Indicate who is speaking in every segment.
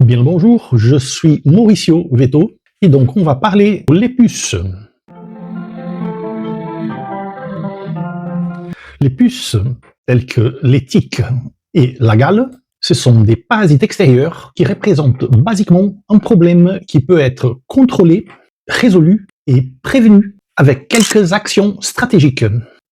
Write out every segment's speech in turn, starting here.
Speaker 1: Bien le bonjour, je suis Mauricio Veto et donc on va parler des puces. Les puces, telles que les tiques et la gale, ce sont des parasites extérieurs qui représentent basiquement un problème qui peut être contrôlé, résolu et prévenu avec quelques actions stratégiques.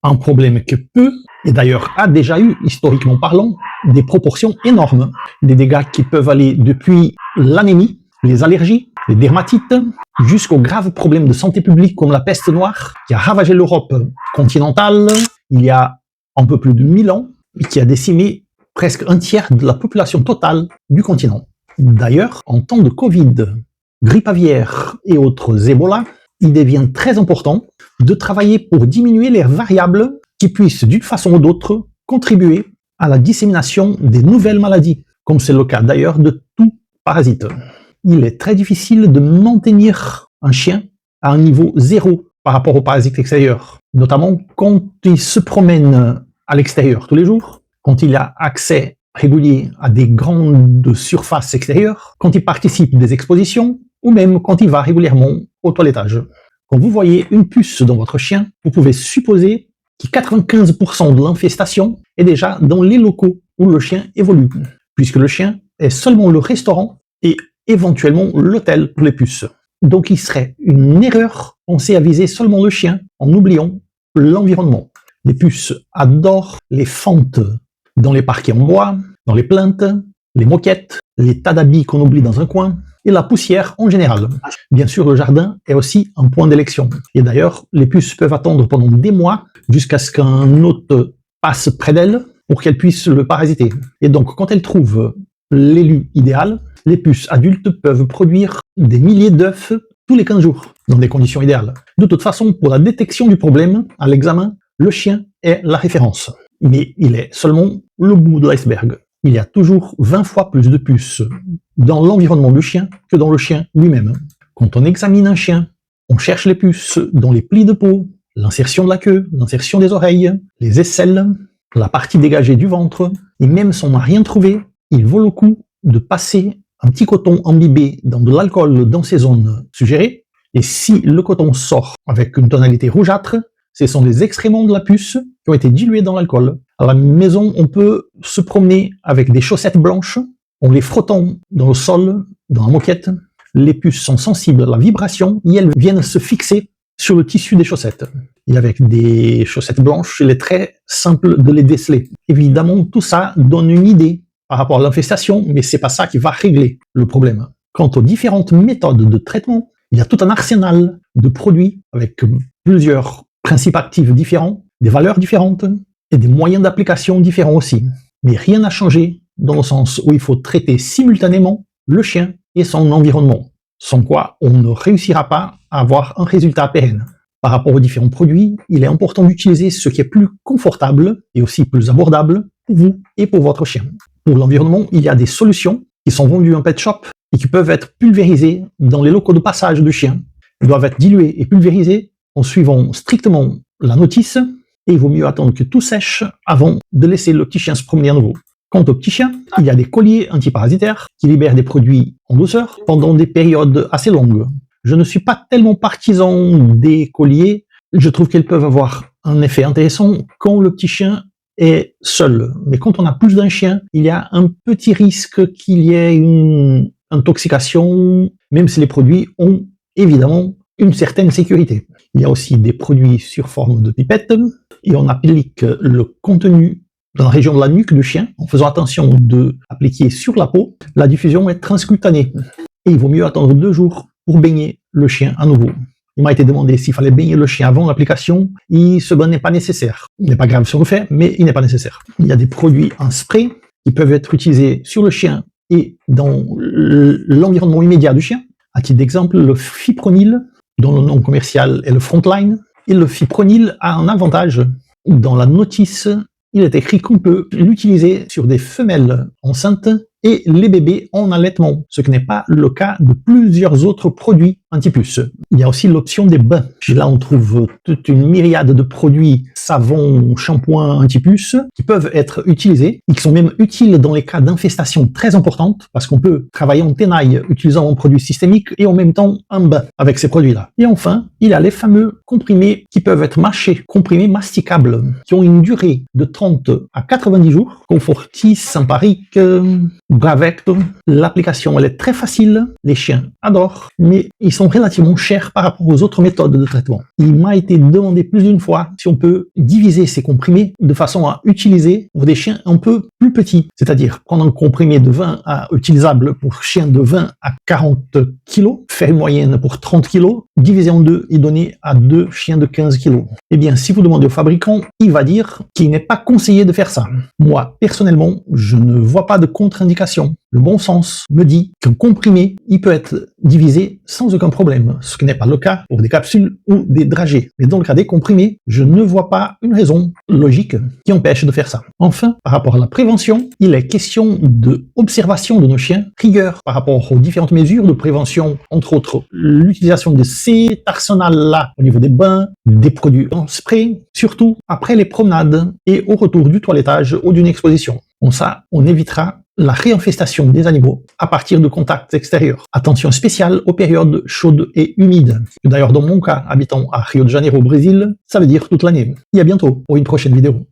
Speaker 1: Un problème qui peut, et d'ailleurs a déjà eu, historiquement parlant, des proportions énormes. Des dégâts qui peuvent aller depuis l'anémie, les allergies, les dermatites, jusqu'aux graves problèmes de santé publique comme la peste noire, qui a ravagé l'Europe continentale il y a un peu plus de 1000 ans, et qui a décimé presque un tiers de la population totale du continent. D'ailleurs, en temps de Covid, grippe aviaire et autres Ebola, il devient très important de travailler pour diminuer les variables qui puissent, d'une façon ou d'autre, contribuer à la dissémination des nouvelles maladies, comme c'est le cas d'ailleurs de tout parasite. Il est très difficile de maintenir un chien à un niveau zéro par rapport aux parasites extérieurs, notamment quand il se promène à l'extérieur tous les jours, quand il a accès régulier à des grandes surfaces extérieures, quand il participe des expositions, ou même quand il va régulièrement au toilettage. Quand vous voyez une puce dans votre chien, vous pouvez supposer que 95% de l'infestation est déjà dans les locaux où le chien évolue, puisque le chien est seulement le restaurant et éventuellement l'hôtel pour les puces. Donc il serait une erreur penser à viser seulement le chien en oubliant l'environnement. Les puces adorent les fentes dans les parquets en bois, dans les plinthes, les moquettes, les tas d'habits qu'on oublie dans un coin, et la poussière en général. Bien sûr, le jardin est aussi un point d'élection. Et d'ailleurs, les puces peuvent attendre pendant des mois jusqu'à ce qu'un hôte passe près d'elles pour qu'elles puissent le parasiter. Et donc, quand elles trouvent l'élu idéal, les puces adultes peuvent produire des milliers d'œufs tous les 15 jours, dans des conditions idéales. De toute façon, pour la détection du problème, à l'examen, le chien est la référence. Mais il est seulement le bout de l'iceberg. Il y a toujours 20 fois plus de puces dans l'environnement du chien que dans le chien lui-même. Quand on examine un chien, on cherche les puces dans les plis de peau, l'insertion de la queue, l'insertion des oreilles, les aisselles, la partie dégagée du ventre, et même si on n'a rien trouvé, il vaut le coup de passer un petit coton imbibé dans de l'alcool dans ces zones suggérées, et si le coton sort avec une tonalité rougeâtre, ce sont les excréments de la puce qui ont été dilués dans l'alcool. À la maison, on peut se promener avec des chaussettes blanches, en les frottant dans le sol, dans la moquette. Les puces sont sensibles à la vibration et elles viennent se fixer sur le tissu des chaussettes. Et avec des chaussettes blanches, il est très simple de les déceler. Évidemment, tout ça donne une idée par rapport à l'infestation, mais c'est pas ça qui va régler le problème. Quant aux différentes méthodes de traitement, il y a tout un arsenal de produits avec plusieurs principes actifs différents, des valeurs différentes et des moyens d'application différents aussi. Mais rien n'a changé dans le sens où il faut traiter simultanément le chien et son environnement, sans quoi on ne réussira pas à avoir un résultat pérenne. Par rapport aux différents produits, il est important d'utiliser ce qui est plus confortable et aussi plus abordable pour vous et pour votre chien. Pour l'environnement, il y a des solutions qui sont vendues en pet shop et qui peuvent être pulvérisées dans les locaux de passage du chien. Ils doivent être dilués et pulvérisés en suivant strictement la notice, et il vaut mieux attendre que tout sèche avant de laisser le petit chien se promener à nouveau. Quant au petit chien, il y a des colliers antiparasitaires qui libèrent des produits en douceur pendant des périodes assez longues. Je ne suis pas tellement partisan des colliers, je trouve qu'ils peuvent avoir un effet intéressant quand le petit chien est seul. Mais quand on a plus d'un chien, il y a un petit risque qu'il y ait une intoxication, même si les produits ont évidemment une certaine sécurité. Il y a aussi des produits sur forme de pipette et on applique le contenu dans la région de la nuque du chien en faisant attention de l'appliquer sur la peau. La diffusion est transcutanée et il vaut mieux attendre 2 jours pour baigner le chien à nouveau. Il m'a été demandé s'il fallait baigner le chien avant l'application et ce bain n'est pas nécessaire. Il n'est pas grave sur le fait, mais il n'est pas nécessaire. Il y a des produits en spray qui peuvent être utilisés sur le chien et dans l'environnement immédiat du chien. À titre d'exemple, le fipronil, dont le nom commercial est le Frontline. Et le fipronil a un avantage. Dans la notice, il est écrit qu'on peut l'utiliser sur des femelles enceintes et les bébés en allaitement, ce qui n'est pas le cas de plusieurs autres produits anti-puces. Il y a aussi l'option des bains. Là, on trouve toute une myriade de produits, savons, shampoings anti-puces, qui peuvent être utilisés et qui sont même utiles dans les cas d'infestation très importante, parce qu'on peut travailler en tenaille utilisant un produit systémique et en même temps un bain avec ces produits-là. Et enfin, il y a les fameux comprimés qui peuvent être mâchés, comprimés masticables, qui ont une durée de 30 à 90 jours. Confortis, Simparic, Bravect. L'application, elle est très facile, les chiens adorent, mais ils sont relativement chers par rapport aux autres méthodes de traitement. Il m'a été demandé plus d'une fois si on peut diviser ces comprimés de façon à utiliser pour des chiens un peu plus petits, c'est-à-dire prendre un comprimé de 20 à utilisable pour chiens de 20 à 40 kg, faire une moyenne pour 30 kg, diviser en deux et donner à 2 chiens de 15 kg. Eh bien, si vous demandez au fabricant, il va dire qu'il n'est pas conseillé de faire ça. Moi, personnellement, je ne vois pas de contre-indication. Le bon sens me dit qu'un comprimé, il peut être divisé sans aucun problème, ce qui n'est pas le cas pour des capsules ou des dragées. Mais dans le cas des comprimés, je ne vois pas une raison logique qui empêche de faire ça. Enfin, par rapport à la prévention, il est question de observation de nos chiens, rigueur par rapport aux différentes mesures de prévention, entre autres l'utilisation de cet arsenal-là au niveau des bains, des produits en spray, surtout après les promenades et au retour du toilettage ou d'une exposition. Comme ça, on évitera la réinfestation des animaux à partir de contacts extérieurs. Attention spéciale aux périodes chaudes et humides. D'ailleurs, dans mon cas, habitant à Rio de Janeiro, au Brésil, ça veut dire toute l'année. Et à bientôt pour une prochaine vidéo.